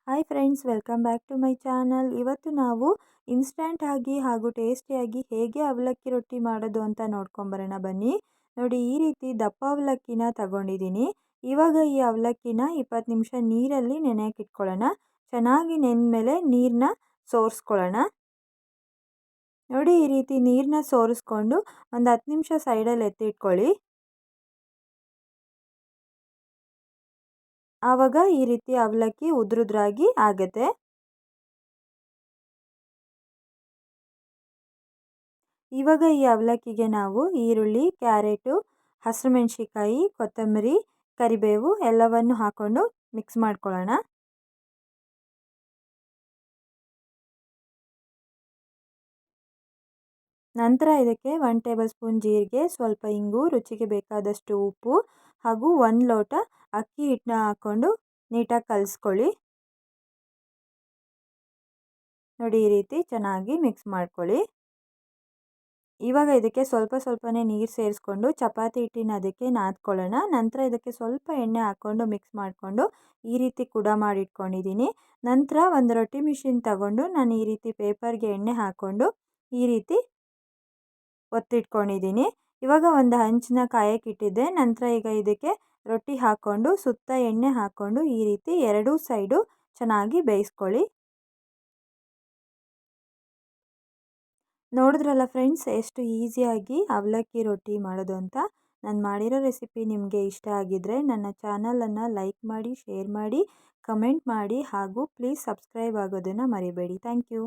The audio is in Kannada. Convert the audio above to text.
Hi friends, welcome back to my channel. ಇವತ್ತು ನಾವು ಇನ್ಸ್ಟಂಟ್ ಆಗಿ ಹಾಗೂ ಟೇಸ್ಟಿಯಾಗಿ ಹೇಗೆ ಅವಲಕ್ಕಿ ರೊಟ್ಟಿ ಮಾಡೋದು ಅಂತ ನೋಡ್ಕೊಂಬರೋಣ ಬನ್ನಿ. ನೋಡಿ, ಈ ರೀತಿ ದಪ್ಪ ಅವಲಕ್ಕಿನ ತಗೊಂಡಿದ್ದೀನಿ. ಇವಾಗ ಈ ಅವಲಕ್ಕಿನ 20 ನಿಮಿಷ ನೀರಲ್ಲಿ ನೆನೆಯಕ್ಕೆ ಇಟ್ಕೊಳ್ಳೋಣ. ಚೆನ್ನಾಗಿ ನೆಂದಮೇಲೆ ನೀರನ್ನ ಸೋರಿಸ್ಕೊಳ್ಳೋಣ. ನೋಡಿ, ಈ ರೀತಿ ನೀರನ್ನ ಸೋರಿಸ್ಕೊಂಡು ಒಂದು 10 ನಿಮಿಷ ಸೈಡಲ್ಲಿ ಎತ್ತಿಟ್ಕೊಳ್ಳಿ. ಆವಾಗ ಈ ರೀತಿ ಅವಲಕ್ಕಿ ಉದುರುದ್ರಾಗಿ ಆಗುತ್ತೆ. ಇವಾಗ ಈ ಅವಲಕ್ಕಿಗೆ ನಾವು ಈರುಳ್ಳಿ, ಕ್ಯಾರೆಟು, ಹಸಿರುಮೆಣಸಿಕಾಯಿ, ಕೊತ್ತಂಬರಿ, ಕರಿಬೇವು ಎಲ್ಲವನ್ನು ಹಾಕ್ಕೊಂಡು ಮಿಕ್ಸ್ ಮಾಡ್ಕೊಳ್ಳೋಣ. ನಂತರ ಇದಕ್ಕೆ 1 ಟೇಬಲ್ ಸ್ಪೂನ್ ಜೀರಿಗೆ, ಸ್ವಲ್ಪ ಇಂಗು, ರುಚಿಗೆ ಬೇಕಾದಷ್ಟು ಉಪ್ಪು ಹಾಗೂ 1 ಲೋಟ ಅಕ್ಕಿ ಹಿಟ್ಟನ್ನ ಹಾಕ್ಕೊಂಡು ನೀಟಾಗಿ ಕಲಿಸ್ಕೊಳ್ಳಿ. ನೋಡಿ, ಈ ರೀತಿ ಚೆನ್ನಾಗಿ ಮಿಕ್ಸ್ ಮಾಡ್ಕೊಳ್ಳಿ. ಇವಾಗ ಇದಕ್ಕೆ ಸ್ವಲ್ಪನೇ ನೀರು ಸೇರಿಸ್ಕೊಂಡು ಚಪಾತಿ ಹಿಟ್ಟಿನ ಅದಕ್ಕೆ ನಾದ್ಕೊಳ್ಳೋಣ. ನಂತರ ಇದಕ್ಕೆ ಸ್ವಲ್ಪ ಎಣ್ಣೆ ಹಾಕ್ಕೊಂಡು ಮಿಕ್ಸ್ ಮಾಡಿಕೊಂಡು ಈ ರೀತಿ ಕೂಡ ಮಾಡಿಟ್ಕೊಂಡಿದ್ದೀನಿ. ನಂತರ ಒಂದು ರೊಟ್ಟಿ ಮಿಷಿನ್ ತಗೊಂಡು ನಾನು ಈ ರೀತಿ ಪೇಪರ್ಗೆ ಎಣ್ಣೆ ಹಾಕ್ಕೊಂಡು ಈ ರೀತಿ ಒತ್ತಿಟ್ಕೊಂಡಿದ್ದೀನಿ. ಇವಾಗ ಒಂದು ಹಂಚನ್ನ ಕಾಯಕ್ಕೆ ಇಟ್ಟಿದ್ದೆ. ನಂತರ ಈಗ ಇದಕ್ಕೆ ರೊಟ್ಟಿ ಹಾಕ್ಕೊಂಡು ಸುತ್ತ ಎಣ್ಣೆ ಹಾಕ್ಕೊಂಡು ಈ ರೀತಿ ಎರಡೂ ಸೈಡು ಚೆನ್ನಾಗಿ ಬೇಯಿಸ್ಕೊಳ್ಳಿ. ನೋಡಿದ್ರಲ್ಲ ಫ್ರೆಂಡ್ಸ್, ಎಷ್ಟು ಈಸಿಯಾಗಿ ಅವಲಕ್ಕಿ ರೊಟ್ಟಿ ಮಾಡೋದು ಅಂತ. ನಾನು ಮಾಡಿರೋ ರೆಸಿಪಿ ನಿಮಗೆ ಇಷ್ಟ ಆಗಿದ್ದರೆ ನನ್ನ ಚಾನಲನ್ನು ಲೈಕ್ ಮಾಡಿ, ಶೇರ್ ಮಾಡಿ, ಕಮೆಂಟ್ ಮಾಡಿ ಹಾಗೂ ಪ್ಲೀಸ್ ಸಬ್ಸ್ಕ್ರೈಬ್ ಆಗೋದನ್ನು ಮರಿಬೇಡಿ. Thank you.